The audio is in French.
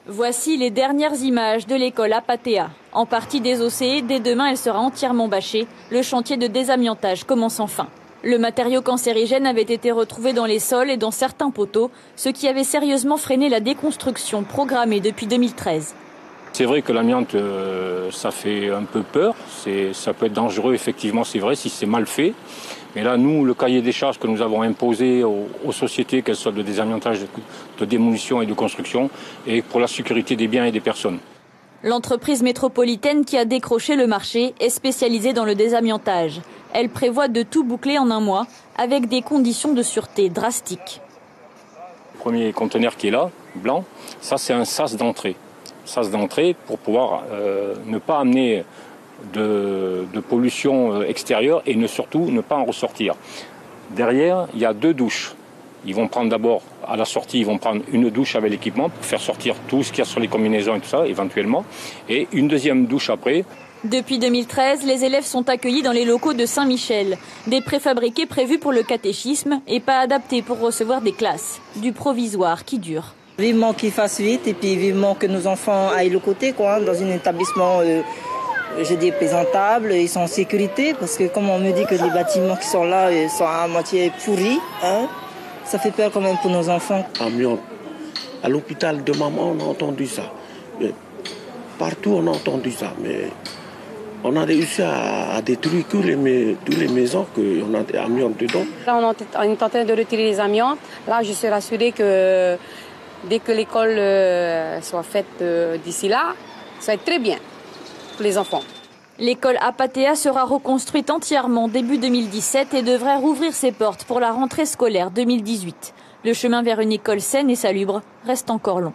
Voici les dernières images de l'école Apatea. En partie désossée, dès demain elle sera entièrement bâchée. Le chantier de désamiantage commence enfin. Le matériau cancérigène avait été retrouvé dans les sols et dans certains poteaux, ce qui avait sérieusement freiné la déconstruction programmée depuis 2013. C'est vrai que l'amiante, ça fait un peu peur. Ça peut être dangereux, effectivement, c'est vrai, si c'est mal fait. Mais là, nous, le cahier des charges que nous avons imposé aux sociétés, qu'elles soient de désamiantage, de démolition et de construction, et pour la sécurité des biens et des personnes. L'entreprise métropolitaine qui a décroché le marché est spécialisée dans le désamiantage. Elle prévoit de tout boucler en un mois, avec des conditions de sûreté drastiques. Le premier conteneur qui est là, blanc, ça c'est un sas d'entrée. Sas d'entrée pour pouvoir ne pas amener de pollution extérieure et surtout ne pas en ressortir. Derrière, il y a 2 douches. Ils vont prendre d'abord, à la sortie, ils vont prendre une douche avec l'équipement pour faire sortir tout ce qu'il y a sur les combinaisons et tout ça, éventuellement. Et une deuxième douche après. Depuis 2013, les élèves sont accueillis dans les locaux de Saint-Michel. Des préfabriqués prévus pour le catéchisme et pas adaptés pour recevoir des classes. Du provisoire qui dure. Vivement qu'ils fassent vite et puis vivement que nos enfants aillent le côté, dans un établissement présentable, ils sont en sécurité, parce que comme on me dit que les bâtiments qui sont là sont à moitié pourris, ça fait peur quand même pour nos enfants. Amiante. À l'hôpital de maman, on a entendu ça. Mais partout, on a entendu ça. Mais on a réussi à détruire toutes les maisons qu'on a des amiantes dedans. Là, on est en train de retirer les amiantes. Là, je suis rassurée que dès que l'école soit faite d'ici là, ça va être très bien pour les enfants. L'école Apatea sera reconstruite entièrement début 2017 et devrait rouvrir ses portes pour la rentrée scolaire 2018. Le chemin vers une école saine et salubre reste encore long.